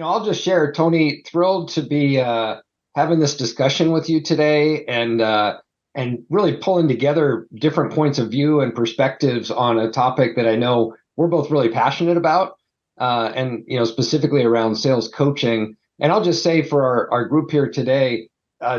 I'll just share, Tony, thrilled to be having this discussion with you today and really pulling together different points of view and perspectives on a topic that I know we're both really passionate about, and specifically around sales coaching. And I'll just say for our group here today,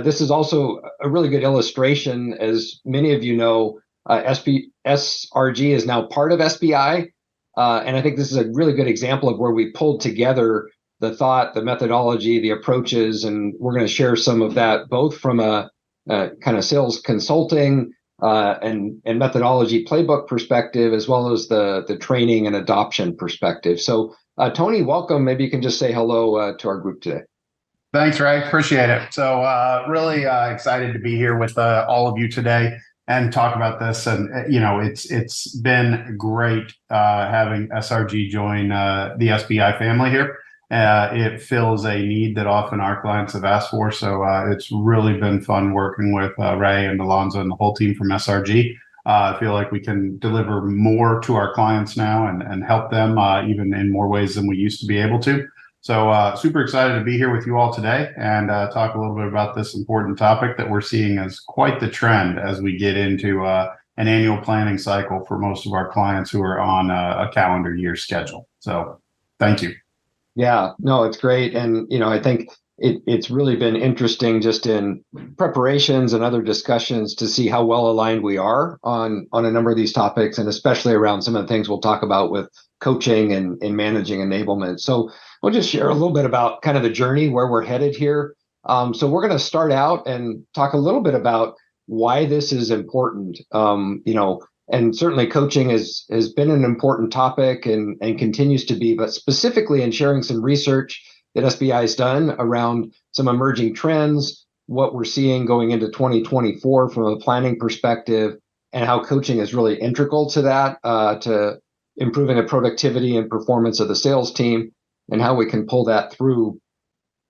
this is also a really good illustration. As many of you know, SRG is now part of SBI. And I think this is a really good example of where we pulled together the thought, the methodology, the approaches, and we're going to share some of that both from a kind of sales consulting and methodology playbook perspective, as well as the training and adoption perspective. So, Tony, welcome. Maybe you can just say hello to our group today. Thanks, Ray. Appreciate it. So really excited to be here with all of you today and talk about this. And, it's been great having SRG join the SBI family here. It fills a need that often our clients have asked for. So it's really been fun working with Ray and Alonzo and the whole team from SRG. I feel like we can deliver more to our clients now and help them even in more ways than we used to be able to. So super excited to be here with you all today and talk a little bit about this important topic that we're seeing as quite the trend as we get into an annual planning cycle for most of our clients who are on a calendar year schedule. So thank you. Yeah, no, it's great. And, I think it's really been interesting just in preparations and other discussions to see how well aligned we are on a number of these topics, and especially around some of the things we'll talk about with coaching and managing enablement. So we'll just share a little bit about kind of the journey where we're headed here. So we're going to start out and talk a little bit about why this is important. And certainly coaching has been an important topic and continues to be, but specifically in sharing some research that SBI has done around some emerging trends, what we're seeing going into 2024 from a planning perspective, and how coaching is really integral to that, to improving the productivity and performance of the sales team, and how we can pull that through.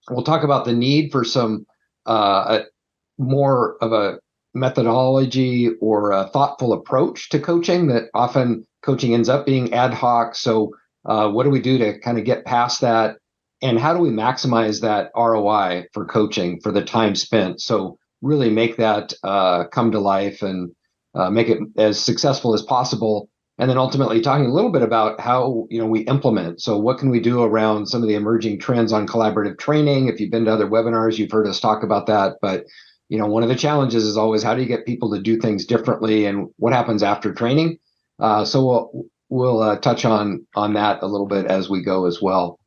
We'll talk about the need for some more of a methodology or a thoughtful approach to coaching, that often coaching ends up being ad hoc. So what do we do to kind of get past that? And how do we maximize that ROI for coaching for the time spent? So really make that come to life and make it as successful as possible. And then ultimately talking a little bit about how we implement. So what can we do around some of the emerging trends on collaborative training? If you've been to other webinars, you've heard us talk about that. But one of the challenges is always how do you get people to do things differently, and what happens after training? So we'll touch on that a little bit as we go as well.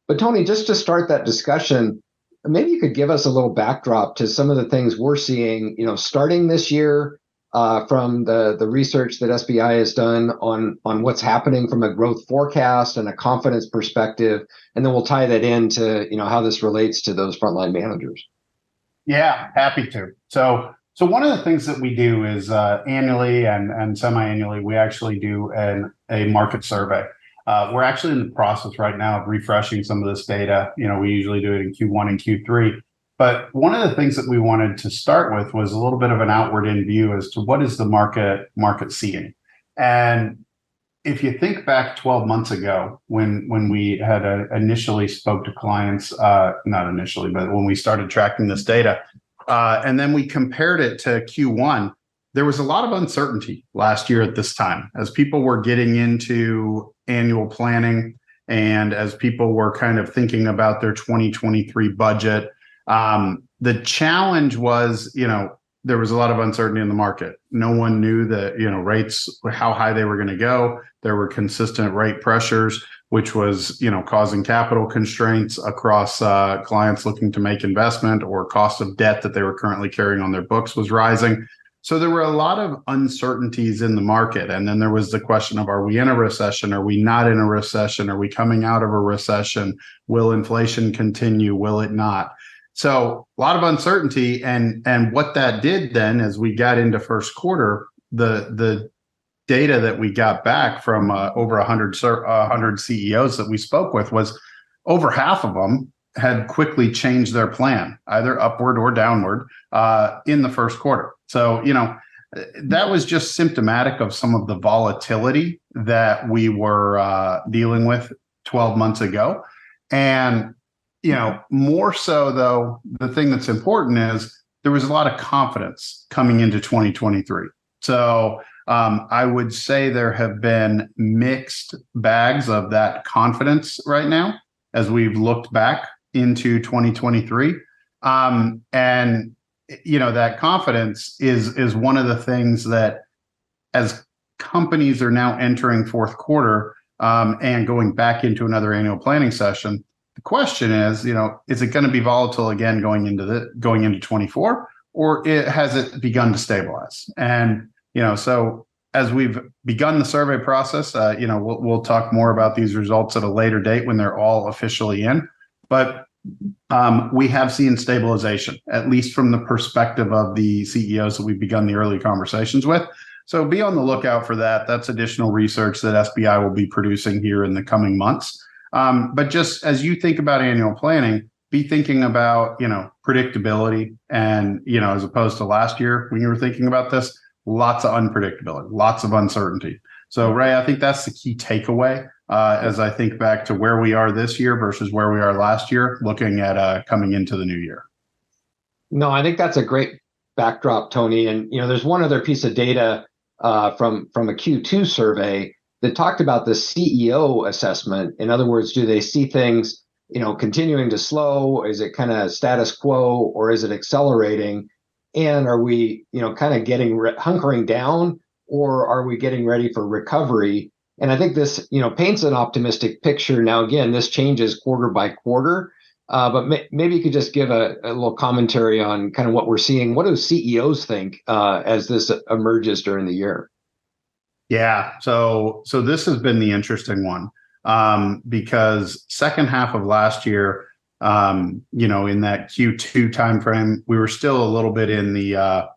But Tony, just to start that discussion, maybe you could give us a little backdrop to some of the things we're seeing, starting this year from the research that SBI has done on what's happening from a growth forecast and a confidence perspective, and then we'll tie that into how this relates to those frontline managers. Yeah, happy to. So one of the things that we do is annually and semi-annually, we actually do a market survey. We're actually in the process right now of refreshing some of this data. We usually do it in Q1 and Q3. But one of the things that we wanted to start with was a little bit of an outward in view as to what is the market seeing. And if you think back 12 months ago, when we had initially spoke to clients, not initially, but when we started tracking this data, and then we compared it to Q1, there was a lot of uncertainty last year at this time as people were getting into annual planning and as people were kind of thinking about their 2023 budget. The challenge was, there was a lot of uncertainty in the market. No one knew that, rates, how high they were going to go. There were consistent rate pressures, which was, causing capital constraints across clients looking to make investment, or cost of debt that they were currently carrying on their books was rising. So there were a lot of uncertainties in the market. And then there was the question of, are we in a recession? Are we not in a recession? Are we coming out of a recession? Will inflation continue? Will it not? So a lot of uncertainty. And what that did then, as we got into first quarter, the data that we got back from over 100 CEOs that we spoke with was over half of them had quickly changed their plan, either upward or downward, in the first quarter. So, that was just symptomatic of some of the volatility that we were dealing with 12 months ago. And more so though, the thing that's important is there was a lot of confidence coming into 2023. So I would say there have been mixed bags of that confidence right now as we've looked back into 2023. And that confidence is one of the things that, as companies are now entering fourth quarter and going back into another annual planning session, the question is, is it going to be volatile again going into 24, or has it begun to stabilize? And so as we've begun the survey process, we'll talk more about these results at a later date when they're all officially in. But we have seen stabilization, at least from the perspective of the CEOs that we've begun the early conversations with. So be on the lookout for that. That's additional research that SBI will be producing here in the coming months. But just as you think about annual planning, be thinking about, predictability. And, as opposed to last year when you were thinking about this, lots of unpredictability, lots of uncertainty. So, Ray, I think that's the key takeaway as I think back to where we are this year versus where we are last year, looking at coming into the new year. No, I think that's a great backdrop, Tony. And, there's one other piece of data from a Q2 survey that talked about the CEO assessment. In other words, do they see things, continuing to slow? Is it kind of status quo, or is it accelerating? And are we, kind of getting hunkering down, or are we getting ready for recovery? And I think this, paints an optimistic picture. Now, again, this changes quarter by quarter, but maybe you could just give a little commentary on kind of what we're seeing. What do CEOs think as this emerges during the year? Yeah, so this has been the interesting one because second half of last year, in that Q2 timeframe, we were still a little bit in the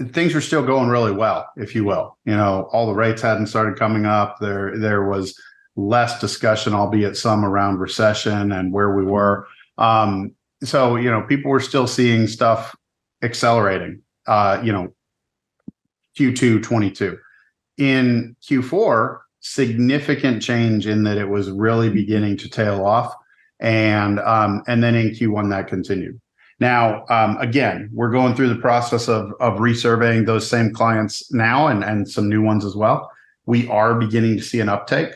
things were still going really well, if you will. All the rates hadn't started coming up. There was less discussion, albeit some around recession and where we were. So people were still seeing stuff accelerating. Q2 22. In Q4, significant change in that it was really beginning to tail off. And then in Q1, that continued. Now, again, we're going through the process of resurveying those same clients now and some new ones as well. We are beginning to see an uptake.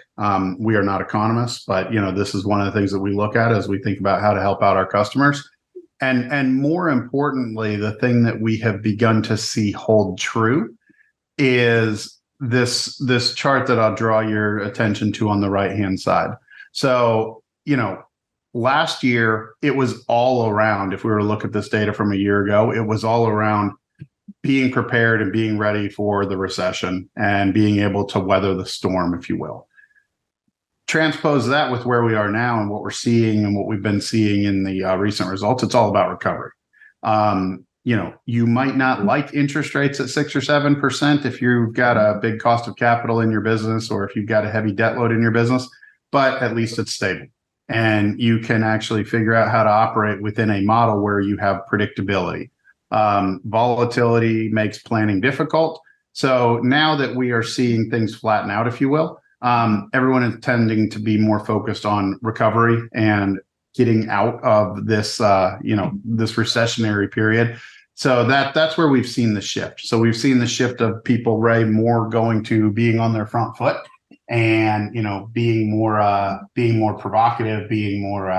We are not economists, but this is one of the things that we look at as we think about how to help out our customers. And more importantly, the thing that we have begun to see hold true is this chart that I'll draw your attention to on the right-hand side. So, last year, it was all around, if we were to look at this data from a year ago, it was all around being prepared and being ready for the recession and being able to weather the storm, if you will. Transpose that with where we are now and what we're seeing and what we've been seeing in the recent results, it's all about recovery. You might not like interest rates at 6 or 7% if you've got a big cost of capital in your business or if you've got a heavy debt load in your business, but at least it's stable. And you can actually figure out how to operate within a model where you have predictability. Volatility makes planning difficult. So now that we are seeing things flatten out, if you will, everyone is tending to be more focused on recovery and getting out of this, this recessionary period. So that's where we've seen the shift. So we've seen the shift of people, Ray, more going to being on their front foot and, being more provocative, being more,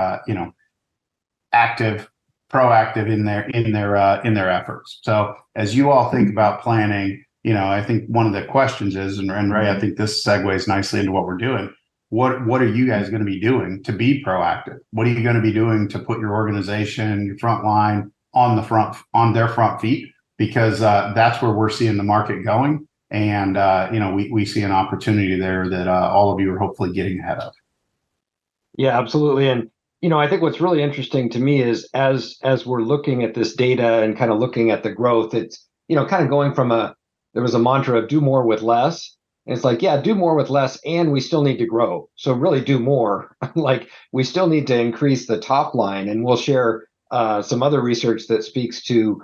active, proactive in their efforts. So as you all think about planning, I think one of the questions is, and Ray, I think this segues nicely into what we're doing. What are you guys going to be doing to be proactive? What are you going to be doing to put your organization, your front line on their front feet? Because that's where we're seeing the market going. And, we see an opportunity there that all of you are hopefully getting ahead of. Yeah, absolutely. And, I think what's really interesting to me is as we're looking at this data and kind of looking at the growth, it's, kind of going from there was a mantra of do more with less. And it's like, yeah, do more with less, and we still need to grow. So really do more. Like we still need to increase the top line. And we'll share some other research that speaks to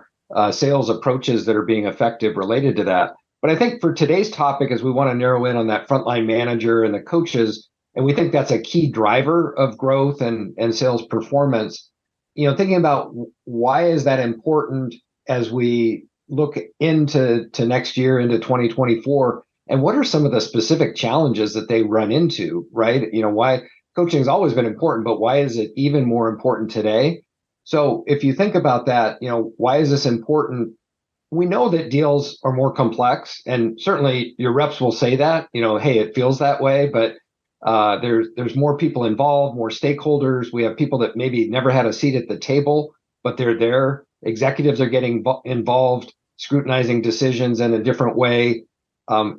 sales approaches that are being effective related to that. But I think for today's topic, as we want to narrow in on that frontline manager and the coaches, and we think that's a key driver of growth and sales performance. Thinking about why is that important as we look into next year, into 2024, and what are some of the specific challenges that they run into, right? Why coaching has always been important, but why is it even more important today? So if you think about that, why is this important? We know that deals are more complex, and certainly your reps will say that, hey, it feels that way, but there's more people involved, more stakeholders. We have people that maybe never had a seat at the table, but they're there. Executives are getting involved, scrutinizing decisions in a different way.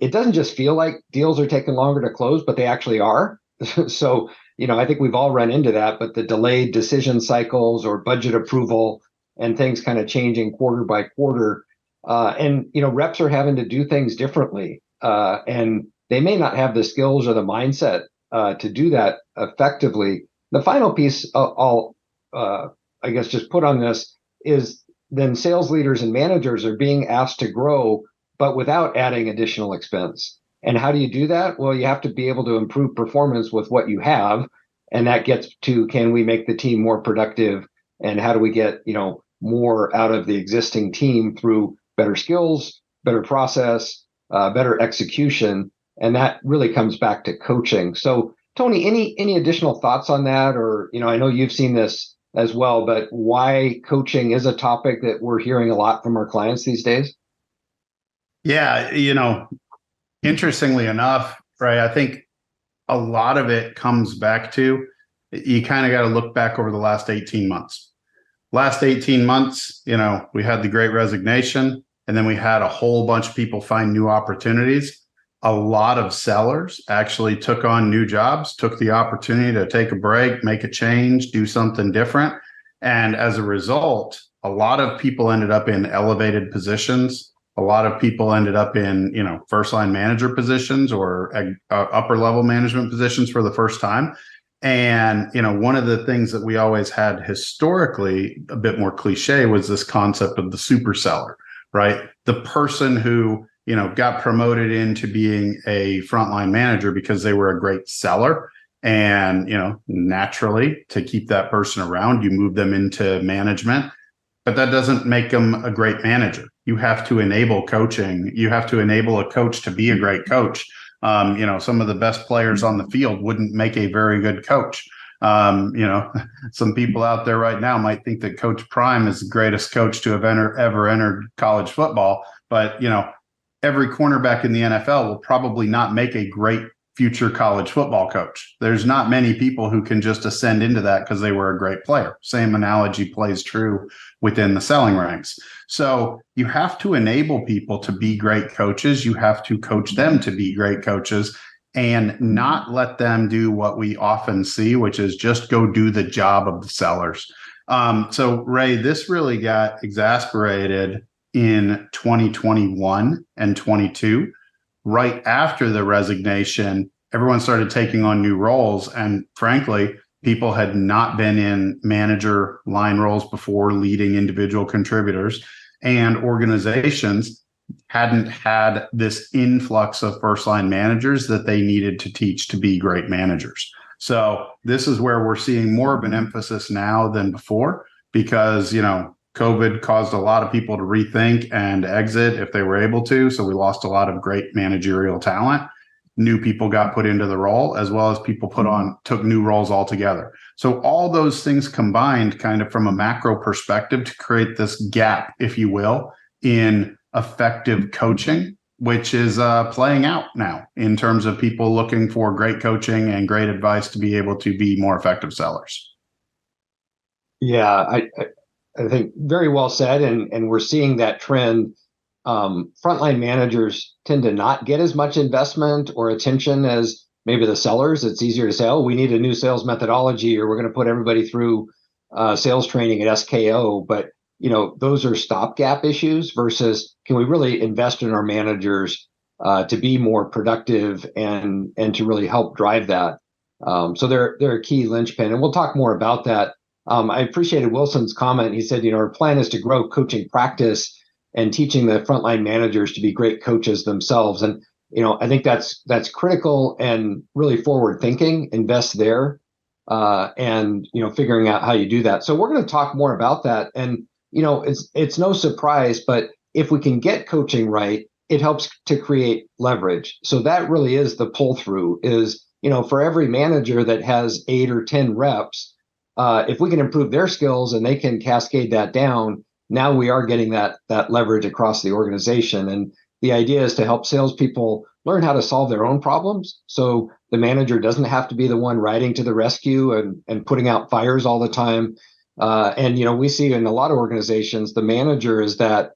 It doesn't just feel like deals are taking longer to close, but they actually are. So, I think we've all run into that, but the delayed decision cycles or budget approval and things kind of changing quarter by quarter. And reps are having to do things differently. And they may not have the skills or the mindset to do that effectively. The final piece I'll I guess, just put on this is then sales leaders and managers are being asked to grow, but without adding additional expense. And how do you do that? Well, you have to be able to improve performance with what you have. And that gets to, can we make the team more productive? And how do we get, more out of the existing team through better skills, better process, better execution? And that really comes back to coaching. So, Tony, any additional thoughts on that? Or, I know you've seen this as well, but why coaching is a topic that we're hearing a lot from our clients these days? Yeah, interestingly enough, right, I think a lot of it comes back to, you kind of got to look back over the last 18 months. Last 18 months, we had the Great Resignation, and then we had a whole bunch of people find new opportunities. A lot of sellers actually took on new jobs, took the opportunity to take a break, make a change, do something different. And as a result, a lot of people ended up in elevated positions. A lot of people ended up in, first line manager positions or upper level management positions for the first time. And, one of the things that we always had historically, a bit more cliche, was this concept of the super seller, right? The person who, got promoted into being a frontline manager because they were a great seller. And, naturally, to keep that person around, you move them into management. But that doesn't make them a great manager. You have to enable coaching. You have to enable a coach to be a great coach. Some of the best players on the field wouldn't make a very good coach. Some people out there right now might think that Coach Prime is the greatest coach to have ever entered college football. But, every cornerback in the NFL will probably not make a great future college football coach. There's not many people who can just ascend into that because they were a great player. Same analogy plays true within the selling ranks. So you have to enable people to be great coaches. You have to coach them to be great coaches and not let them do what we often see, which is just go do the job of the sellers. So Ray, this really got exasperated in 2021 and 22. Right after the resignation, everyone started taking on new roles. And frankly, people had not been in manager line roles before, leading individual contributors, and organizations hadn't had this influx of first line managers that they needed to teach to be great managers. So this is where we're seeing more of an emphasis now than before, because, COVID caused a lot of people to rethink and exit if they were able to. So we lost a lot of great managerial talent. New people got put into the role, as well as people took new roles altogether. So all those things combined kind of from a macro perspective to create this gap, if you will, in effective coaching, which is playing out now in terms of people looking for great coaching and great advice to be able to be more effective sellers. Yeah, I think very well said. And we're seeing that trend. Frontline managers tend to not get as much investment or attention as maybe the sellers. It's easier to say, oh, we need a new sales methodology, or we're going to put everybody through sales training at SKO. But, those are stopgap issues versus, can we really invest in our managers to be more productive and to really help drive that? So they're a key linchpin. And we'll talk more about that. I appreciated Wilson's comment. He said, our plan is to grow coaching practice and teaching the frontline managers to be great coaches themselves. And I think that's critical and really forward thinking. Invest there, and figuring out how you do that. So we're going to talk more about that. And it's no surprise, but if we can get coaching right, it helps to create leverage. So that really is the pull through. Is for every manager that has 8 or 10 reps, if we can improve their skills and they can cascade that down, now we are getting that leverage across the organization. And the idea is to help salespeople learn how to solve their own problems. So the manager doesn't have to be the one riding to the rescue and putting out fires all the time. And we see in a lot of organizations, the manager is that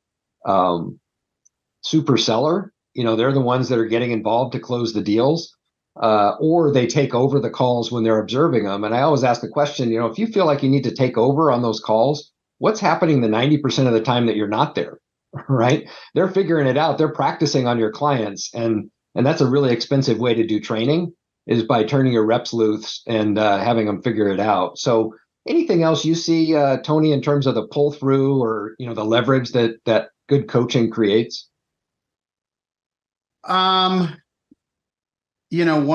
super seller. They're the ones that are getting involved to close the deals, or they take over the calls when they're observing them. And I always ask the question, if you feel like you need to take over on those calls, what's happening the 90% of the time that you're not there, right? They're figuring it out. They're practicing on your clients. And that's a really expensive way to do training, is by turning your reps loose and having them figure it out. So anything else you see, Tony, in terms of the pull through or, the leverage that good coaching creates? One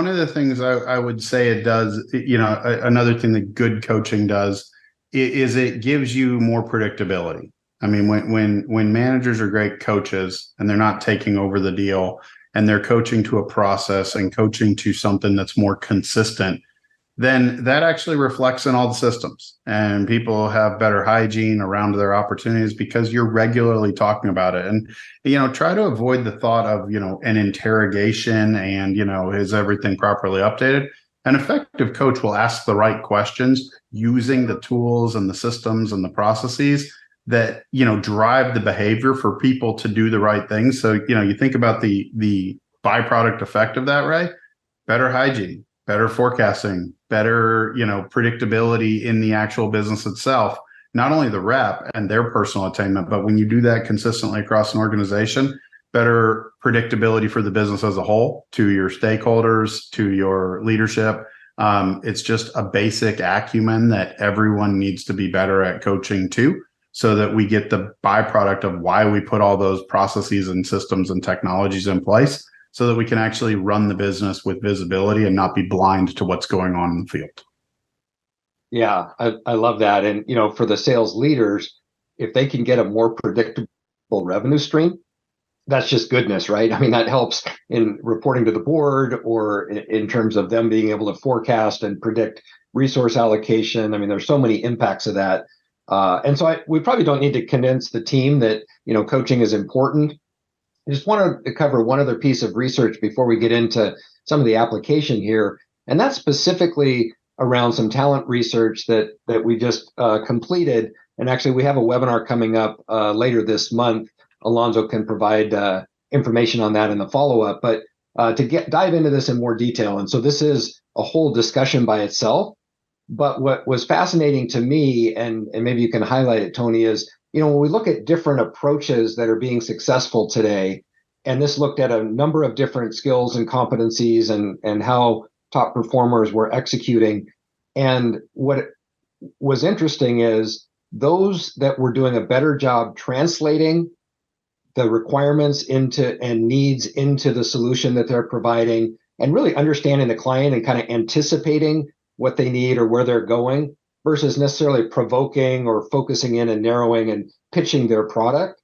of the things I would say it does, another thing that good coaching does is it gives you more predictability. I mean, when managers are great coaches and they're not taking over the deal and they're coaching to a process and coaching to something that's more consistent, then that actually reflects in all the systems, and people have better hygiene around their opportunities because you're regularly talking about it. And try to avoid the thought of an interrogation and is everything properly updated. An effective coach will ask the right questions using the tools and the systems and the processes that drive the behavior for people to do the right things. So you think about the byproduct effect of that, right? Better hygiene, better forecasting, better, predictability in the actual business itself, not only the rep and their personal attainment, but when you do that consistently across an organization, better predictability for the business as a whole, to your stakeholders, to your leadership. It's just a basic acumen that everyone needs to be better at coaching too, so that we get the byproduct of why we put all those processes and systems and technologies in place, so that we can actually run the business with visibility and not be blind to what's going on in the field. Yeah, I love that. And, for the sales leaders, if they can get a more predictable revenue stream, that's just goodness, right? I mean, that helps in reporting to the board, or in terms of them being able to forecast and predict resource allocation. I mean, there's so many impacts of that. And so we probably don't need to convince the team that, coaching is important. I just wanted to cover one other piece of research before we get into some of the application here, and that's specifically around some talent research that we just completed. And actually, we have a webinar coming up later this month. Alonzo can provide information on that in the follow-up, but to dive into this in more detail. And so this is a whole discussion by itself. But what was fascinating to me, and maybe you can highlight it, Tony, is when we look at different approaches that are being successful today, and this looked at a number of different skills and competencies and how top performers were executing. And what was interesting is those that were doing a better job translating the requirements into and needs into the solution that they're providing, and really understanding the client and kind of anticipating what they need or where they're going, versus necessarily provoking or focusing in and narrowing and pitching their product.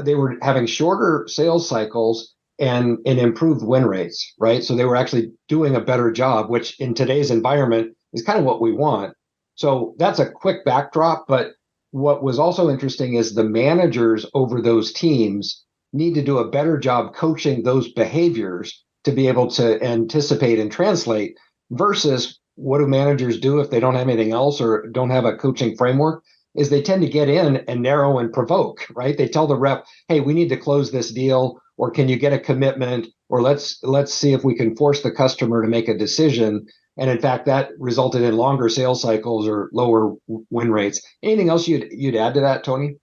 They were having shorter sales cycles and improved win rates, right? So they were actually doing a better job, which in today's environment is kind of what we want. So that's a quick backdrop. But what was also interesting is the managers over those teams need to do a better job coaching those behaviors to be able to anticipate and translate, versus what do managers do if they don't have anything else or don't have a coaching framework? Is they tend to get in and narrow and provoke, right? They tell the rep, hey, we need to close this deal, or can you get a commitment, or let's see if we can force the customer to make a decision. And in fact, that resulted in longer sales cycles or lower win rates. Anything else you'd add to that, Tony?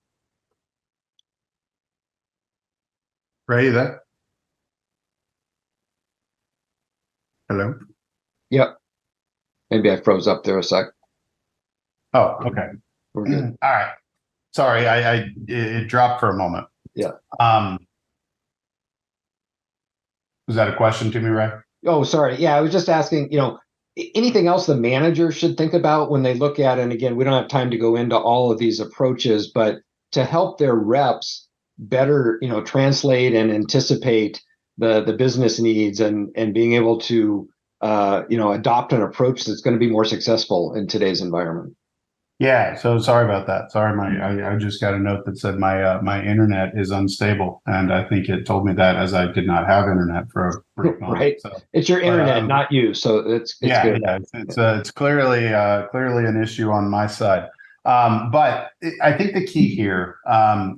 Ray, that? Hello? Yep. Maybe I froze up there a sec. Oh, okay. We're good. All right. Sorry, it dropped for a moment. Yeah. Was that a question to me, Ray? Oh, sorry. Yeah, I was just asking, anything else the manager should think about when they look at, and again, we don't have time to go into all of these approaches, but to help their reps better, translate and anticipate the business needs and being able to, adopt an approach that's going to be more successful in today's environment. Yeah, so sorry about that. Sorry, I just got a note that said my internet is unstable, and I think it told me that as I did not have internet for a brief moment. Right. So, It's your but internet, not you. So it's yeah, good. yeah, it's clearly an issue on my side. But I think the key here,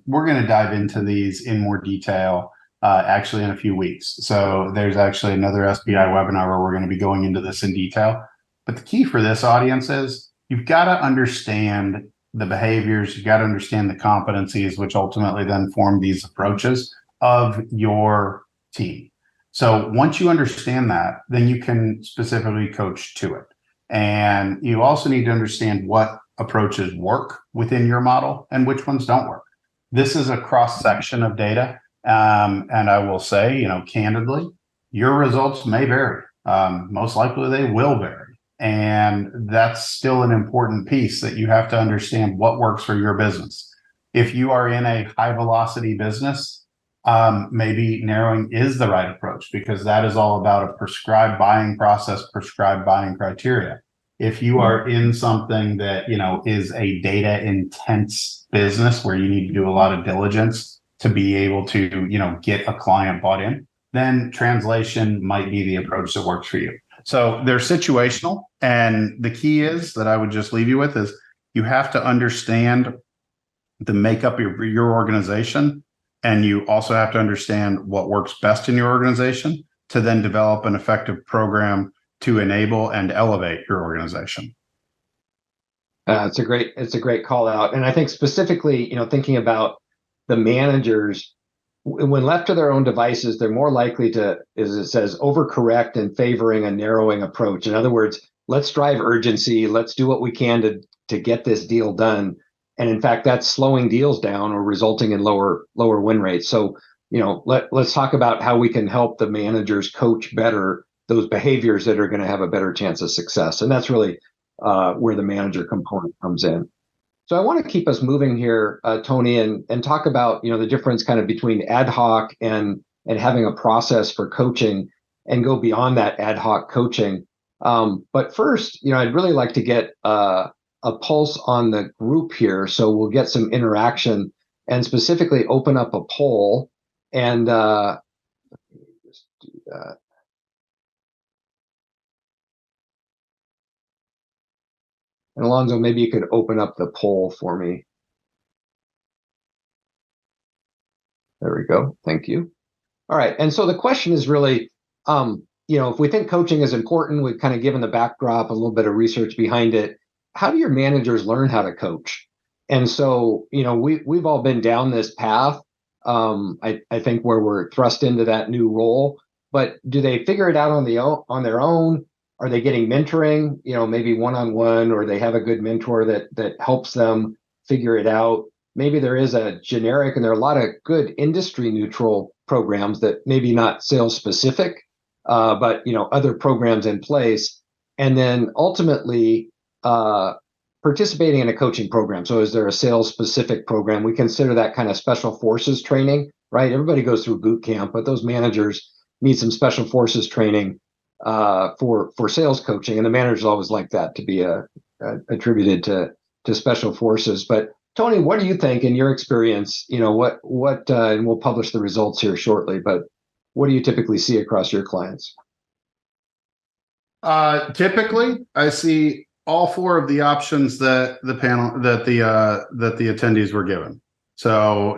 we're going to dive into these in more detail actually in a few weeks. So there's actually another SBI webinar where we're going to be going into this in detail. But the key for this audience is you've got to understand the behaviors, you've got to understand the competencies, which ultimately then form these approaches of your team. So once you understand that, then you can specifically coach to it. And you also need to understand what approaches work within your model and which ones don't work. This is a cross section of data. And I will say, candidly, your results may vary. Most likely they will vary. And that's still an important piece that you have to understand what works for your business. If you are in a high velocity business, maybe narrowing is the right approach because that is all about a prescribed buying process, prescribed buying criteria. If you are in something that, is a data intense business where you need to do a lot of diligence to be able to, get a client bought in, then translation might be the approach that works for you. So they're situational. And the key is that I would just leave you with is you have to understand the makeup of your organization. And you also have to understand what works best in your organization to then develop an effective program to enable and elevate your organization. It's a great call out. And I think specifically, thinking about the managers, when left to their own devices, they're more likely to, as it says, overcorrect and favoring a narrowing approach. In other words, let's drive urgency. Let's do what we can to get this deal done. And in fact, that's slowing deals down or resulting in lower win rates. So, let's talk about how we can help the managers coach better those behaviors that are going to have a better chance of success. And that's really where the manager component comes in. So I want to keep us moving here, Tony, and talk about the difference kind of between ad hoc and having a process for coaching, and go beyond that ad hoc coaching. But first, I'd really like to get a pulse on the group here, so we'll get some interaction and specifically open up a poll. And let me just do that. And Alonzo, maybe you could open up the poll for me. There we go. Thank you. All right. And so the question is really, if we think coaching is important, we've kind of given the backdrop, a little bit of research behind it. How do your managers learn how to coach? And so, we've all been down this path. I think where we're thrust into that new role, but do they figure it out on their own? Are they getting mentoring, maybe one-on-one, or they have a good mentor that helps them figure it out? Maybe there is a generic, and there are a lot of good industry neutral programs that maybe not sales specific, but other programs in place. And then ultimately participating in a coaching program. So is there a sales specific program? We consider that kind of special forces training, right? Everybody goes through boot camp, but those managers need some special forces training for sales coaching, and the managers always like that to be attributed to special forces. But Tony, what do you think in your experience? What and we'll publish the results here shortly, but what do you typically see across your clients? Typically, I see all four of the options that the panel that the attendees were given. So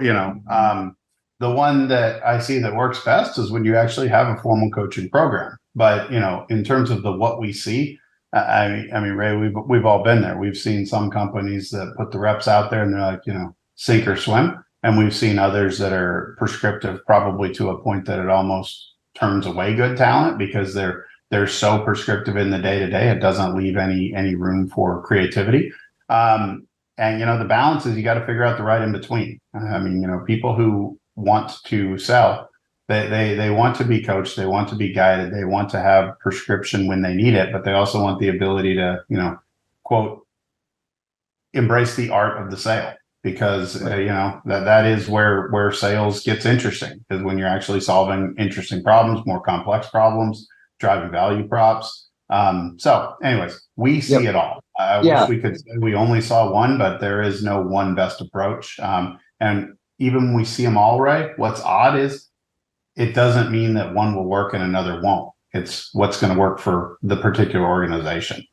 the one that I see that works best is when you actually have a formal coaching program. But in terms of what we see, I mean, Ray, we've all been there. We've seen some companies that put the reps out there and they're like, sink or swim, and we've seen others that are prescriptive, probably to a point that it almost turns away good talent because they're so prescriptive in the day to day. It doesn't leave any room for creativity. And the balance is you got to figure out the right in between. I mean, people who want to sell They want to be coached, they want to be guided, they want to have prescription when they need it, but they also want the ability to, quote, embrace the art of the sale, because that is where sales gets interesting, because when you're actually solving interesting problems, more complex problems, driving value props. So anyways, we see it all. I wish we could say we only saw one, but there is no one best approach. And even when we see them all, right, what's odd is it doesn't mean that one will work and another won't. It's what's going to work for the particular organization.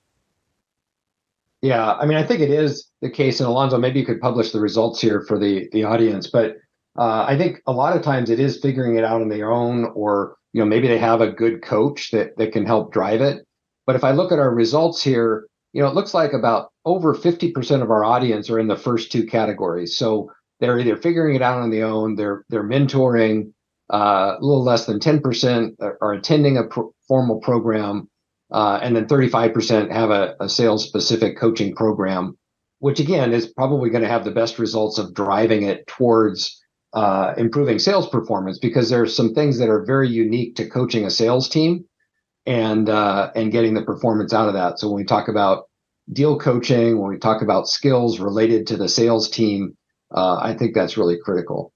Yeah, I mean, I think it is the case. And Alonzo, maybe you could publish the results here for the audience. But I think a lot of times it is figuring it out on their own, or maybe they have a good coach that can help drive it. But if I look at our results here, it looks like about over 50% of our audience are in the first two categories. So they're either figuring it out on their own, they're mentoring. A little less than 10% are attending a formal program. And then 35% have a sales specific coaching program, which again is probably going to have the best results of driving it towards improving sales performance, because there's some things that are very unique to coaching a sales team and getting the performance out of that. So when we talk about deal coaching, when we talk about skills related to the sales team, I think that's really critical.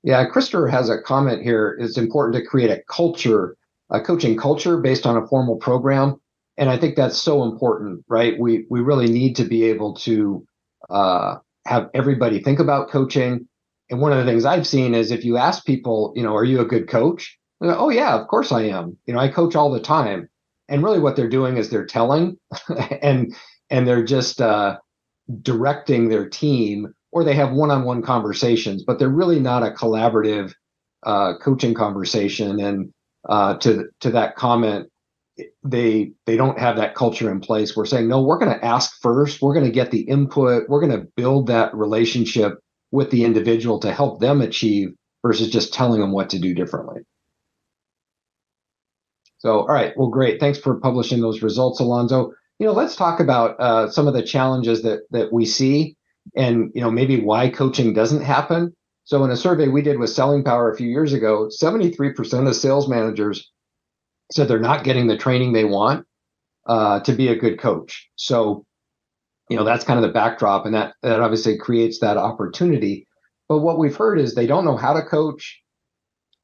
Yeah, Christopher has a comment here. It's important to create a coaching culture based on a formal program. And I think that's so important, right? We really need to be able to have everybody think about coaching. And one of the things I've seen is if you ask people, are you a good coach? They go, oh yeah, of course I am. I coach all the time. And really what they're doing is they're telling and they're just directing their team, or they have one-on-one conversations, but they're really not a collaborative coaching conversation. And to that comment, they don't have that culture in place. We're saying, no, we're going to ask first. We're going to get the input. We're going to build that relationship with the individual to help them achieve, versus just telling them what to do differently. So, all right, well, great. Thanks for publishing those results, Alonzo. Let's talk about some of the challenges that we see, and maybe why coaching doesn't happen. So in a survey we did with Selling Power a few years ago, 73% of sales managers said they're not getting the training they want to be a good coach. So, that's kind of the backdrop, and that obviously creates that opportunity. But what we've heard is they don't know how to coach.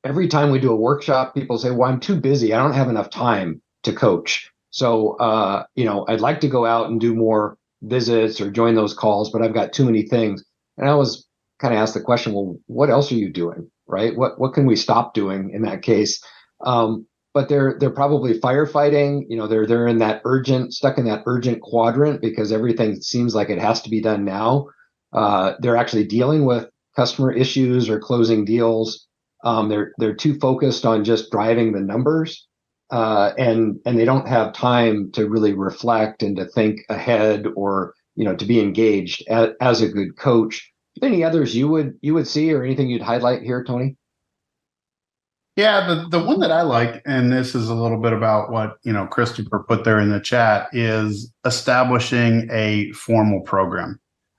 Every time we do a workshop, people say, well, I'm too busy. I don't have enough time to coach. So, I'd like to go out and do more visits or join those calls, but I've got too many things. And I was kind of asked the question, well, what else are you doing, right? What can we stop doing in that case? But they're probably firefighting. They're in that stuck in that urgent quadrant, because everything seems like it has to be done now. They're actually dealing with customer issues or closing deals. They're too focused on just driving the numbers. And they don't have time to really reflect and to think ahead, or to be engaged as a good coach. Any others you would see, or anything you'd highlight here, Tony? Yeah, the one that I like, and this is a little bit about what Christopher put there in the chat, is establishing a formal program.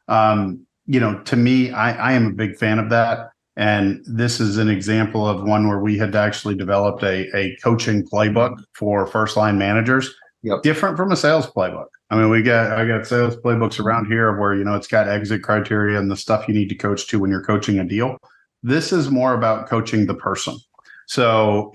To me, I am a big fan of that. And this is an example of one where we had actually developed a coaching playbook for first line managers, different from a sales playbook. I mean, I got sales playbooks around here where, it's got exit criteria and the stuff you need to coach to when you're coaching a deal. This is more about coaching the person. So,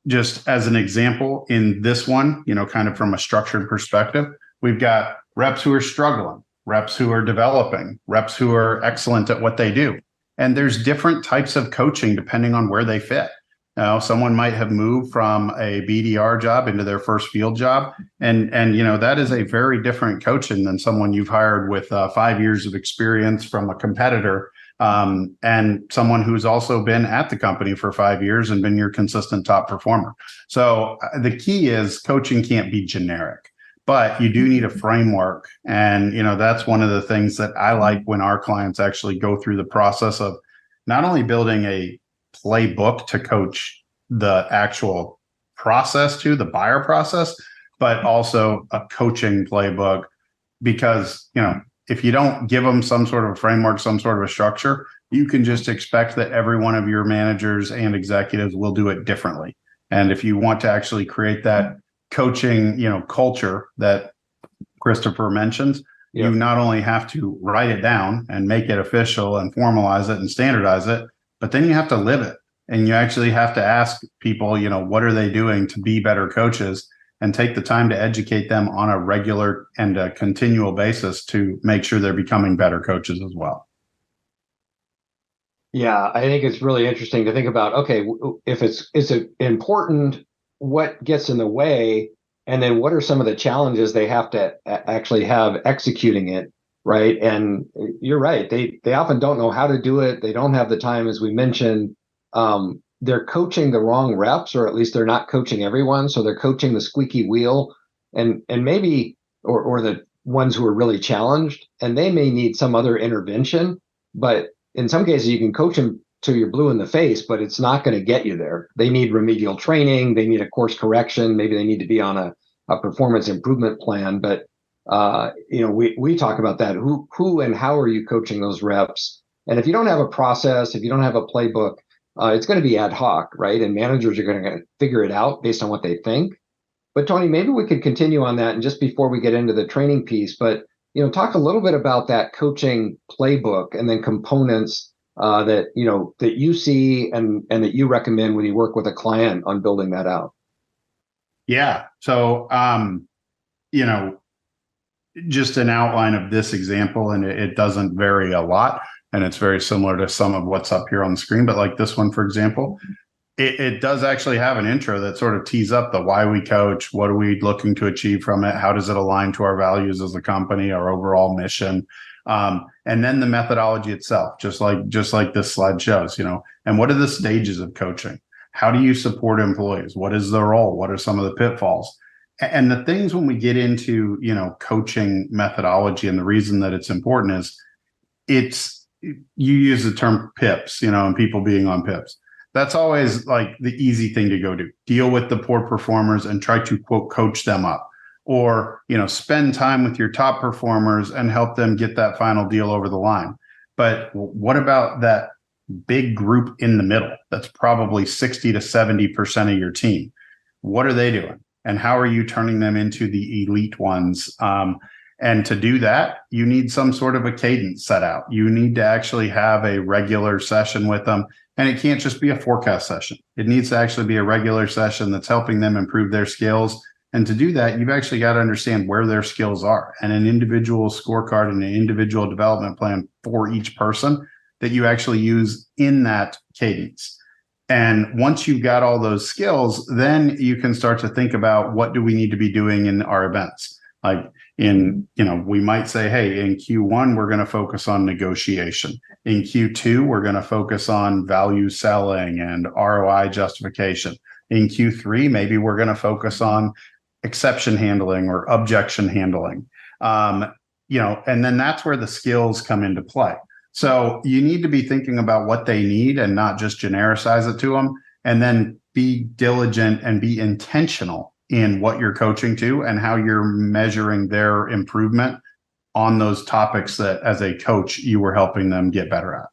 just as an example in this one, kind of from a structured perspective, we've got reps who are struggling, reps who are developing, reps who are excellent at what they do. And there's different types of coaching depending on where they fit. Now, someone might have moved from a BDR job into their first field job. And that is a very different coaching than someone you've hired with 5 years of experience from a competitor, and someone who's also been at the company for 5 years and been your consistent top performer. So the key is coaching can't be generic, but you do need a framework. And, that's one of the things that I like when our clients actually go through the process of not only building a playbook to coach the actual process to the buyer process, but also a coaching playbook, because, if you don't give them some sort of a framework, some sort of a structure, you can just expect that every one of your managers and executives will do it differently. And if you want to actually create that coaching, culture that Christopher mentions, you not only have to write it down and make it official and formalize it and standardize it, but then you have to live it. And you actually have to ask people, what are they doing to be better coaches, and take the time to educate them on a regular and a continual basis to make sure they're becoming better coaches as well. Yeah, I think it's really interesting to think about, okay, if it's important, what gets in the way, and then what are some of the challenges they have to actually have executing it, right? And you're right, they often don't know how to do it. They don't have the time, as we mentioned. They're coaching the wrong reps, or at least they're not coaching everyone. So they're coaching the squeaky wheel, and maybe or the ones who are really challenged, and they may need some other intervention. But in some cases, you can coach them till you're blue in the face, but it's not going to get you there. They need remedial training. They need a course correction. Maybe they need to be on a performance improvement plan. But we talk about that. Who and how are you coaching those reps? And if you don't have a process, if you don't have a playbook, it's going to be ad hoc, right? And managers are going to figure it out based on what they think. But Tony, maybe we could continue on that, and just before we get into the training piece, but talk a little bit about that coaching playbook and then components that you see and that you recommend when you work with a client on building that out. Yeah. So just an outline of this example, and it doesn't vary a lot, and it's very similar to some of what's up here on the screen. But like this one, for example, it does actually have an intro that sort of tees up the why we coach, what are we looking to achieve from it, how does it align to our values as a company, our overall mission, and then the methodology itself, just like this slide shows, and what are the stages of coaching? How do you support employees? What is the role? What are some of the pitfalls? And the things when we get into, coaching methodology, and the reason that it's important is you use the term PIPs, and people being on PIPs. That's always like the easy thing to go do. Deal with the poor performers and try to, quote, coach them up, or, spend time with your top performers and help them get that final deal over the line. But what about that big group in the middle? That's probably 60 to 70% of your team. What are they doing? And how are you turning them into the elite ones? And to do that, you need some sort of a cadence set out. You need to actually have a regular session with them. And it can't just be a forecast session. It needs to actually be a regular session that's helping them improve their skills. And to do that, you've actually got to understand where their skills are, and an individual scorecard and an individual development plan for each person that you actually use in that cadence. And once you've got all those skills, then you can start to think about, what do we need to be doing in our events? Like we might say, hey, in Q1, we're going to focus on negotiation. In Q2, we're going to focus on value selling and ROI justification. In Q3, maybe we're going to focus on exception handling or objection handling. And then that's where the skills come into play. So you need to be thinking about what they need and not just genericize it to them, and then be diligent and be intentional in what you're coaching to and how you're measuring their improvement on those topics that, as a coach, you were helping them get better at.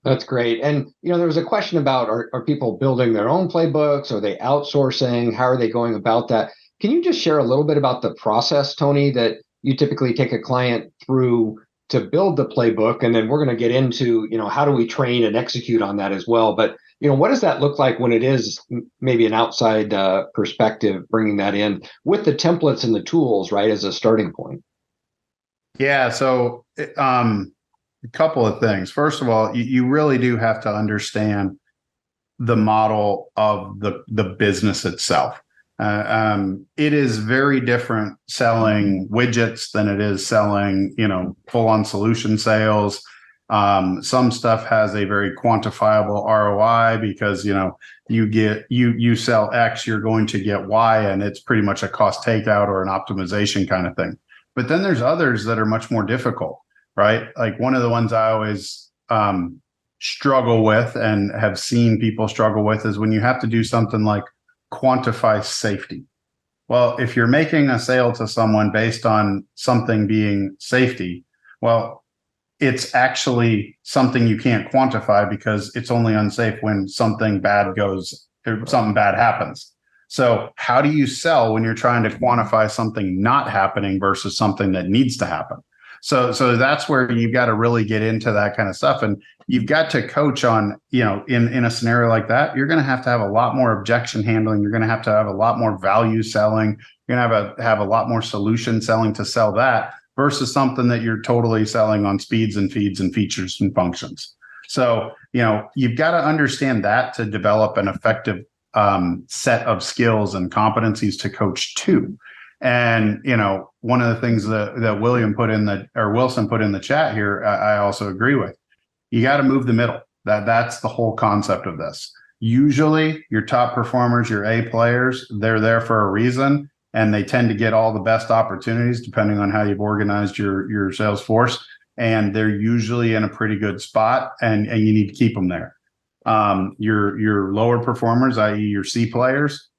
That's great. And, there was a question about, are people building their own playbooks? Are they outsourcing? How are they going about that? Can you just share a little bit about the process, Tony, that you typically take a client through to build the playbook? And then we're going to get into, how do we train and execute on that as well? But, what does that look like when it is maybe an outside perspective, bringing that in with the templates and the tools, right, as a starting point? Yeah. So a couple of things. First of all, you really do have to understand the model of the business itself. It is very different selling widgets than it is selling, full-on solution sales. Some stuff has a very quantifiable ROI because, you sell X, you're going to get Y, and it's pretty much a cost takeout or an optimization kind of thing. But then there's others that are much more difficult, right? Like one of the ones I always struggle with and have seen people struggle with is when you have to do something like quantify safety. Well, if you're making a sale to someone based on something being safety, well, it's actually something you can't quantify because it's only unsafe when something bad goes or something bad happens. So how do you sell when you're trying to quantify something not happening versus something that needs to happen? So that's where you've got to really get into that kind of stuff. And you've got to coach on, in a scenario like that, you're going to have a lot more objection handling. You're going to have a lot more value selling. You're going to have a lot more solution selling to sell that versus something that you're totally selling on speeds and feeds and features and functions. So, you've got to understand that to develop an effective set of skills and competencies to coach too. And, one of the things that Wilson put in the chat here, I also agree with. You got to move the middle. That's the whole concept of this. Usually your top performers, your A players, they're there for a reason, and they tend to get all the best opportunities depending on how you've organized your sales force. And they're usually in a pretty good spot, and you need to keep them there. Your lower performers, i.e. your C players,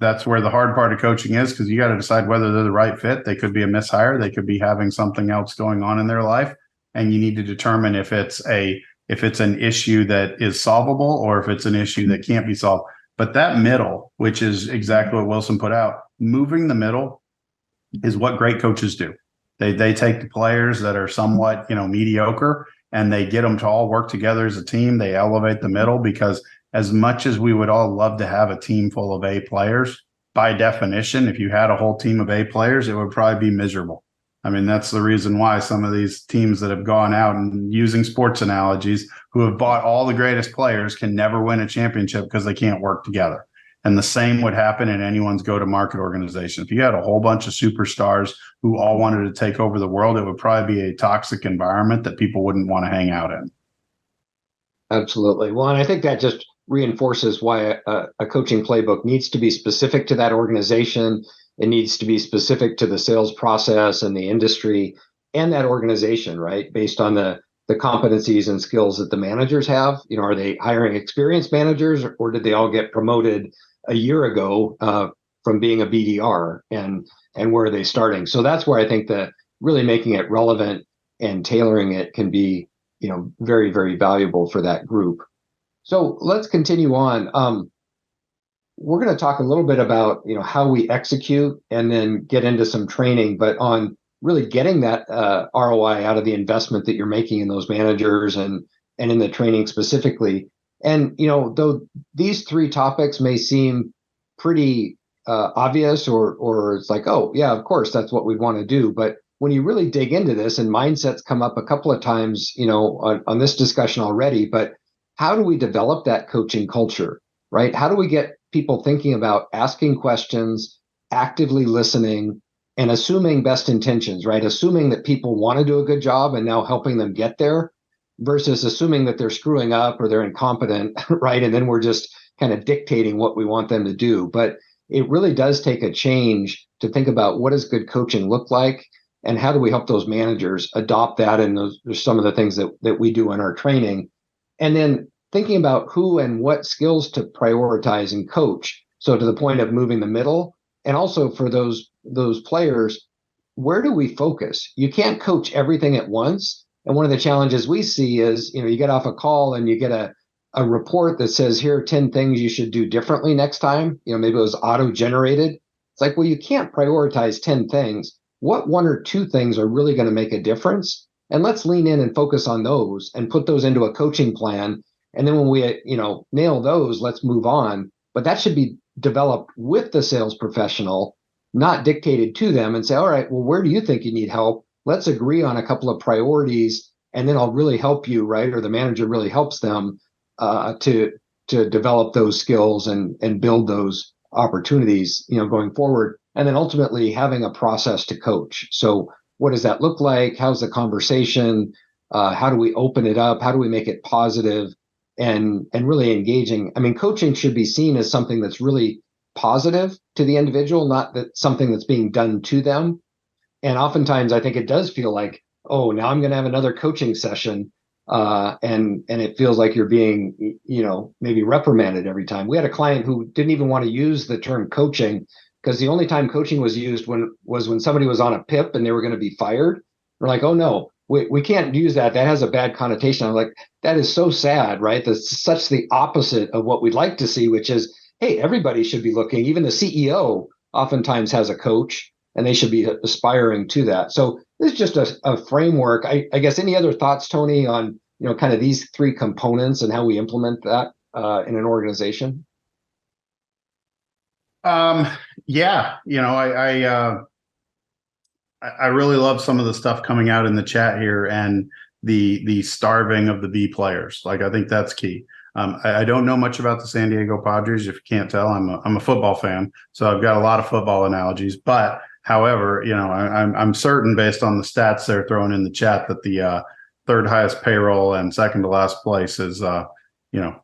that's where the hard part of coaching is, because you got to decide whether they're the right fit. They could be a mishire. They could be having something else going on in their life. And you need to determine if it's an issue that is solvable or if it's an issue that can't be solved. But that middle, which is exactly what Wilson put out, moving the middle is what great coaches do. They take the players that are somewhat, mediocre, and they get them to all work together as a team. They elevate the middle, because as much as we would all love to have a team full of A players, by definition, if you had a whole team of A players, it would probably be miserable. I mean, that's the reason why some of these teams that have gone out and, using sports analogies, who have bought all the greatest players, can never win a championship because they can't work together. And the same would happen in anyone's go-to-market organization. If you had a whole bunch of superstars who all wanted to take over the world, it would probably be a toxic environment that people wouldn't want to hang out in. Absolutely. Well, and I think that just reinforces why a coaching playbook needs to be specific to that organization. It needs to be specific to the sales process and the industry and that organization, right? Based on the competencies and skills that the managers have. Are they hiring experienced managers, or did they all get promoted a year ago from being a BDR, and where are they starting? So that's where I think that really making it relevant and tailoring it can be, very, very valuable for that group. So let's continue on. We're going to talk a little bit about, how we execute and then get into some training, but on really getting that ROI out of the investment that you're making in those managers and in the training specifically. And, though these three topics may seem pretty obvious, or it's like, oh, yeah, of course, that's what we want to do. But when you really dig into this, and mindsets come up a couple of times, on this discussion already, but how do we develop that coaching culture, right? How do we get people thinking about asking questions, actively listening, and assuming best intentions, right? Assuming that people want to do a good job and now helping them get there, versus assuming that they're screwing up or they're incompetent, right? And then we're just kind of dictating what we want them to do. But it really does take a change to think about, what does good coaching look like, and how do we help those managers adopt that? And those are some of the things that we do in our training. And then thinking about who and what skills to prioritize and coach. So to the point of moving the middle, and also for those players, where do we focus? You can't coach everything at once. And one of the challenges we see is, you get off a call and you get a report that says, here are 10 things you should do differently next time. Maybe it was auto-generated. It's like, well, you can't prioritize 10 things. What one or two things are really going to make a difference? And let's lean in and focus on those and put those into a coaching plan. And then when we, nail those, let's move on. But that should be developed with the sales professional, not dictated to them, and say, all right, well, where do you think you need help? Let's agree on a couple of priorities, and then I'll really help you, right? Or the manager really helps them to develop those skills and build those opportunities, going forward. And then ultimately having a process to coach. So what does that look like? How's the conversation? How do we open it up? How do we make it positive and really engaging? I mean, coaching should be seen as something that's really positive to the individual, not that something that's being done to them. And oftentimes I think it does feel like, oh, now I'm going to have another coaching session. and it feels like you're being, maybe reprimanded every time. We had a client who didn't even want to use the term coaching because the only time coaching was used was when somebody was on a PIP and they were going to be fired. We're like, oh no, we can't use that. That has a bad connotation. I'm like, that is so sad, right? That's such the opposite of what we'd like to see, which is, hey, everybody should be looking. Even the CEO oftentimes has a coach, and they should be aspiring to that. So this is just a framework. I guess any other thoughts, Tony, on kind of these three components and how we implement that in an organization? Yeah, I really love some of the stuff coming out in the chat here, and the starving of the B players. Like, I think that's key. I don't know much about the San Diego Padres. If you can't tell, I'm a football fan, so I've got a lot of football analogies. But however, I'm certain based on the stats they're throwing in the chat that the third highest payroll and second to last place is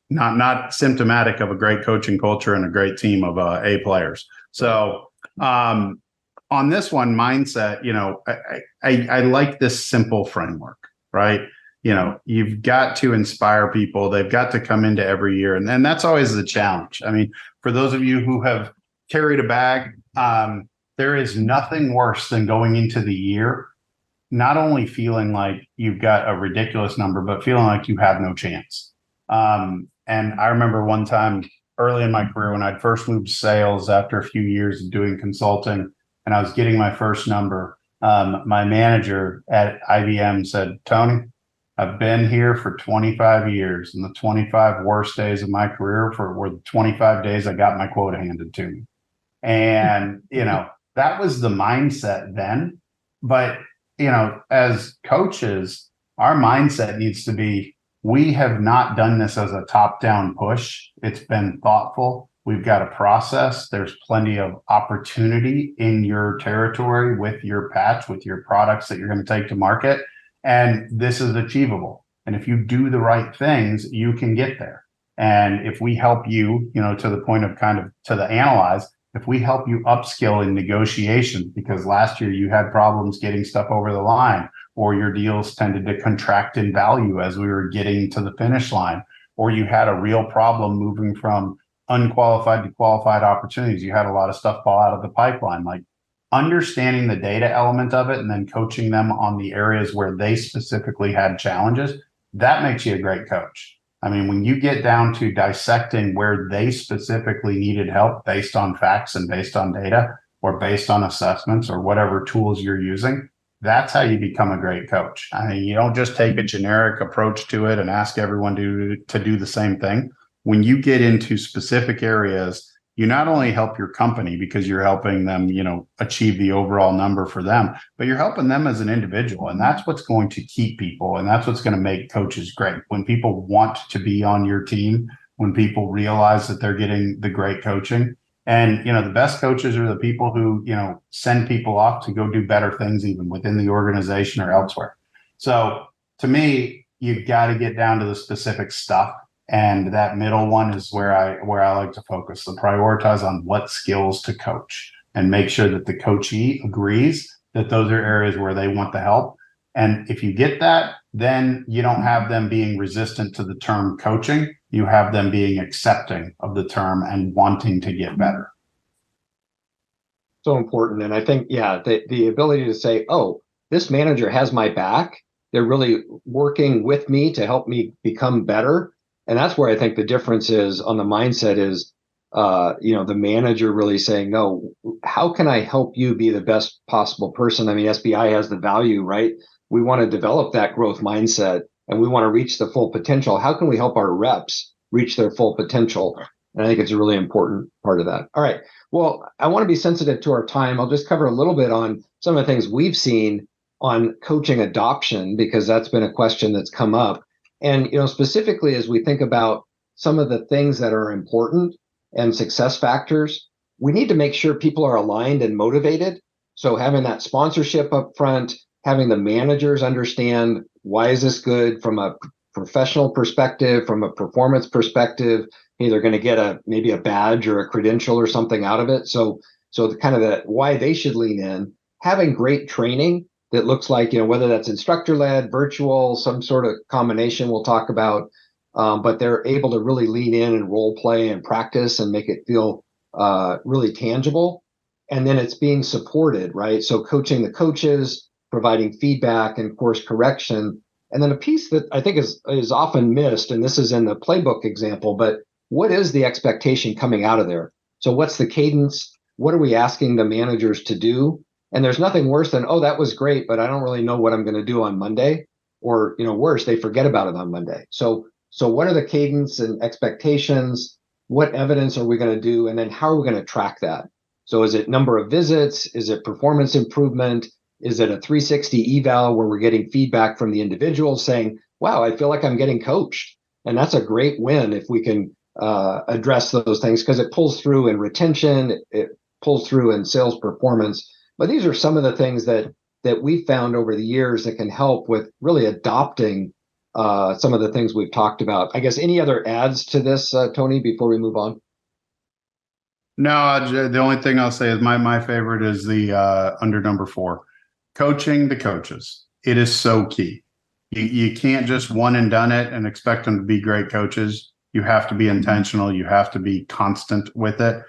not symptomatic of a great coaching culture and a great team of A players. So on this one, mindset, I like this simple framework, right? You've got to inspire people. They've got to come into every year. And then that's always the challenge. I mean, for those of you who have carried a bag, there is nothing worse than going into the year, not only feeling like you've got a ridiculous number, but feeling like you have no chance. And I remember one time early in my career when I'd first moved sales after a few years of doing consulting, and I was getting my first number. My manager at IBM said, Tony, I've been here for 25 years, and the 25 worst days of my career were the 25 days I got my quota handed to me. And, that was the mindset then. But, as coaches, our mindset needs to be, we have not done this as a top-down push. It's been thoughtful. We've got a process. There's plenty of opportunity in your territory with your patch, with your products that you're going to take to market. And this is achievable. And if you do the right things, you can get there. And if we help you, to the point of to the analyze, if we help you upskill in negotiations, because last year you had problems getting stuff over the line, or your deals tended to contract in value as we were getting to the finish line, or you had a real problem moving from unqualified to qualified opportunities. You had a lot of stuff fall out of the pipeline. Like, understanding the data element of it and then coaching them on the areas where they specifically had challenges, that makes you a great coach. I mean, when you get down to dissecting where they specifically needed help based on facts and based on data or based on assessments or whatever tools you're using, that's how you become a great coach. I mean, you don't just take a generic approach to it and ask everyone to do the same thing. When you get into specific areas, you not only help your company because you're helping them, achieve the overall number for them, but you're helping them as an individual. And that's what's going to keep people. And that's what's going to make coaches great. When people want to be on your team, when people realize that they're getting the great coaching. And, the best coaches are the people who, send people off to go do better things, even within the organization or elsewhere. So to me, you've got to get down to the specific stuff. And that middle one is where I like to focus, to prioritize on what skills to coach and make sure that the coachee agrees that those are areas where they want the help. And if you get that, then you don't have them being resistant to the term coaching. You have them being accepting of the term and wanting to get better. So important. And I think, the ability to say, oh, this manager has my back. They're really working with me to help me become better. And that's where I think the difference is on the mindset is, the manager really saying, no, how can I help you be the best possible person? I mean, SBI has the value, right? We want to develop that growth mindset and we want to reach the full potential. How can we help our reps reach their full potential? And I think it's a really important part of that. All right. Well, I want to be sensitive to our time. I'll just cover a little bit on some of the things we've seen on coaching adoption, because that's been a question that's come up. And, specifically as we think about some of the things that are important and success factors, we need to make sure people are aligned and motivated. So having that sponsorship up front, having the managers understand, why is this good from a professional perspective, from a performance perspective? Hey, they're going to get maybe a badge or a credential or something out of it. So the kind of the why they should lean in, having great training that looks like, whether that's instructor led, virtual, some sort of combination we'll talk about. But they're able to really lean in and role play and practice and make it feel really tangible. And then it's being supported, right? So coaching the coaches, providing feedback and course correction. And then a piece that I think is often missed, and this is in the playbook example, but what is the expectation coming out of there? So what's the cadence? What are we asking the managers to do? And there's nothing worse than, oh, that was great, but I don't really know what I'm going to do on Monday. Or, worse, they forget about it on Monday. So what are the cadence and expectations? What evidence are we going to do? And then how are we going to track that? So is it number of visits? Is it performance improvement? Is it a 360 eval where we're getting feedback from the individuals saying, wow, I feel like I'm getting coached? And that's a great win if we can address those things, because it pulls through in retention, it pulls through in sales performance. But these are some of the things that we've found over the years that can help with really adopting some of the things we've talked about. I guess any other adds to this, Tony, before we move on? No, the only thing I'll say is my favorite is the under number 4, coaching the coaches. It is so key. You can't just one and done it and expect them to be great coaches. You have to be intentional. You have to be constant with it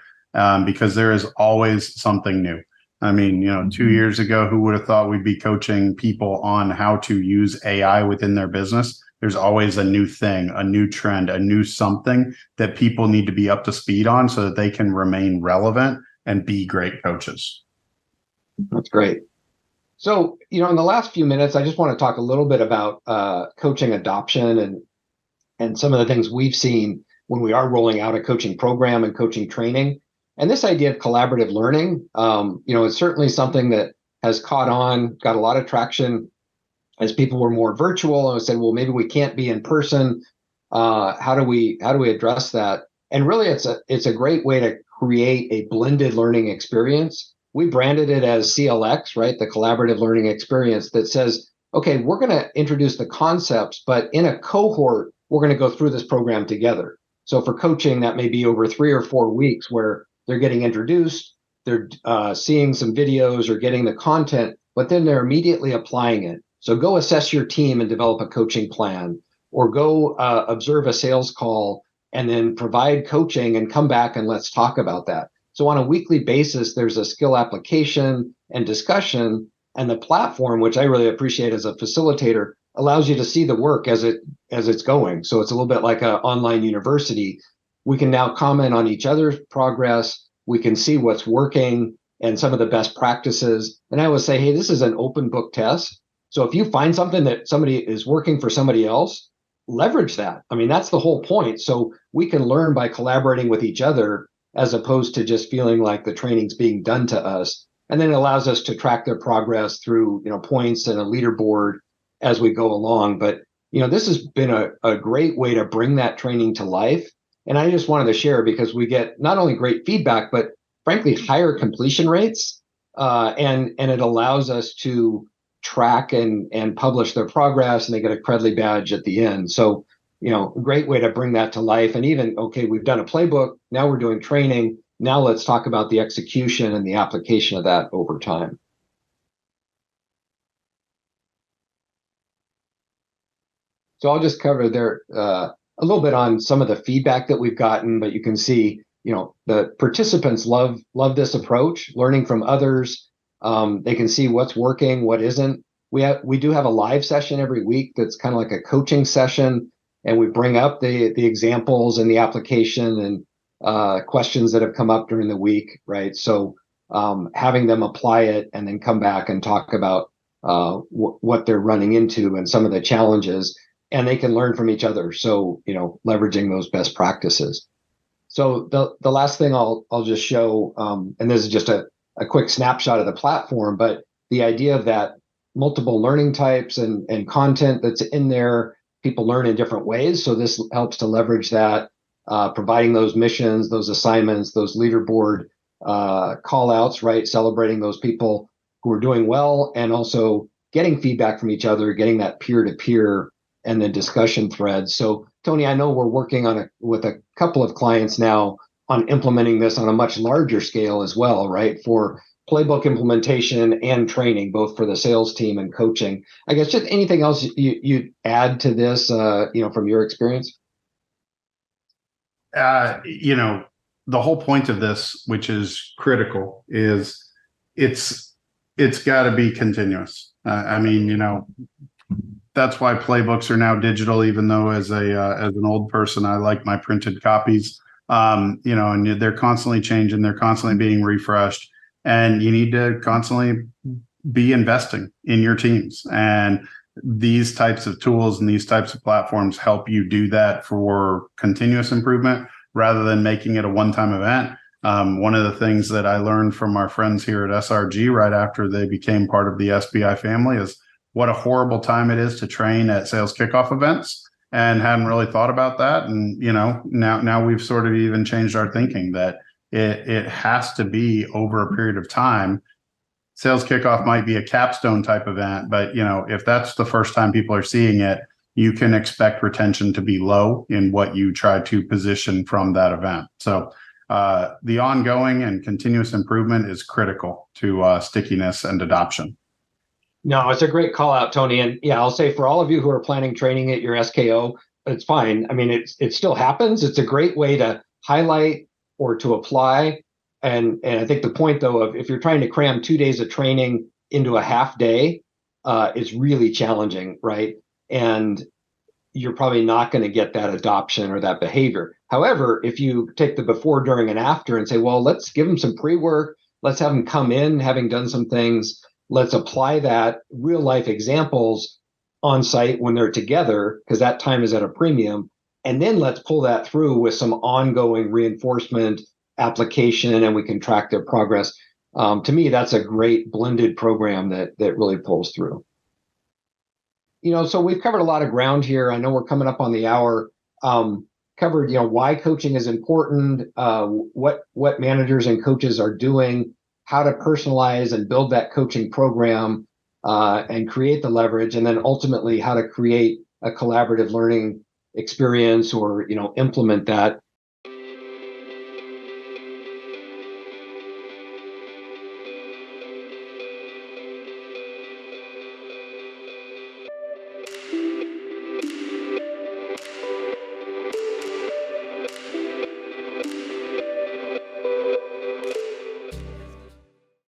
because there is always something new. I mean, 2 years ago, who would have thought we'd be coaching people on how to use AI within their business? There's always a new thing, a new trend, a new something that people need to be up to speed on so that they can remain relevant and be great coaches. That's great. So, in the last few minutes, I just want to talk a little bit about coaching adoption and some of the things we've seen when we are rolling out a coaching program and coaching training. And this idea of collaborative learning, is certainly something that has caught on, got a lot of traction as people were more virtual and said, well, maybe we can't be in person. How do we address that? And really, it's a great way to create a blended learning experience. We branded it as CLX, right? The collaborative learning experience that says, okay, we're going to introduce the concepts, but in a cohort, we're going to go through this program together. So for coaching, that may be over 3 or 4 weeks where they're getting introduced, they're seeing some videos or getting the content, but then they're immediately applying it. So go assess your team and develop a coaching plan, or go observe a sales call and then provide coaching and come back and let's talk about that. So on a weekly basis, there's a skill application and discussion, and the platform, which I really appreciate as a facilitator, allows you to see the work as it's going. So it's a little bit like an online university. We can now comment on each other's progress. We can see what's working and some of the best practices. And I always say, hey, this is an open book test. So if you find something that somebody is working for somebody else, leverage that. I mean, that's the whole point. So we can learn by collaborating with each other as opposed to just feeling like the training's being done to us. And then it allows us to track their progress through, points and a leaderboard as we go along. But, this has been a great way to bring that training to life. And I just wanted to share because we get not only great feedback, but frankly, higher completion rates. And it allows us to track and publish their progress, and they get a Credly badge at the end. So, a great way to bring that to life. And even, okay, we've done a playbook, now we're doing training. Now let's talk about the execution and the application of that over time. So I'll just cover there a little bit on some of the feedback that we've gotten, but you can see, the participants love this approach, learning from others. They can see what's working, what isn't. We do have a live session every week that's kind of like a coaching session, and we bring up the examples and the application and questions that have come up during the week, right? So having them apply it and then come back and talk about what they're running into and some of the challenges, and they can learn from each other. So, leveraging those best practices. So the last thing I'll just show, and this is just a quick snapshot of the platform, but the idea of that multiple learning types and content that's in there, people learn in different ways. So this helps to leverage that, providing those missions, those assignments, those leaderboard call outs, right? Celebrating those people who are doing well, and also getting feedback from each other, getting that peer-to-peer and the discussion threads. So Tony, I know we're working with a couple of clients now on implementing this on a much larger scale as well, right? For playbook implementation and training, both for the sales team and coaching. I guess just anything else you'd add to this, from your experience? The whole point of this, which is critical, is it's got to be continuous. That's why playbooks are now digital. Even though as an old person, I like my printed copies. And they're constantly changing. They're constantly being refreshed, and you need to constantly be investing in your teams. And these types of tools and these types of platforms help you do that for continuous improvement rather than making it a one-time event. One of the things that I learned from our friends here at SRG right after they became part of the SBI family is what a horrible time it is to train at sales kickoff events, and hadn't really thought about that. And, now we've sort of even changed our thinking that it has to be over a period of time. Sales kickoff might be a capstone type event, but if that's the first time people are seeing it, you can expect retention to be low in what you try to position from that event. So the ongoing and continuous improvement is critical to stickiness and adoption. No, it's a great call out, Tony. And yeah, I'll say for all of you who are planning training at your SKO, it's fine. I mean, it still happens. It's a great way to highlight or to apply. And I think the point, though, of if you're trying to cram 2 days of training into a half day, it's really challenging, right? And you're probably not going to get that adoption or that behavior. However, if you take the before, during, and after and say, well, let's give them some pre-work, let's have them come in having done some things, let's apply that real life examples on site when they're together, because that time is at a premium. And then let's pull that through with some ongoing reinforcement application, and we can track their progress. To me, that's a great blended program that really pulls through. So we've covered a lot of ground here. I know we're coming up on the hour. Covered, why coaching is important, what managers and coaches are doing, how to personalize and build that coaching program, and create the leverage, and then ultimately how to create a collaborative learning experience or implement that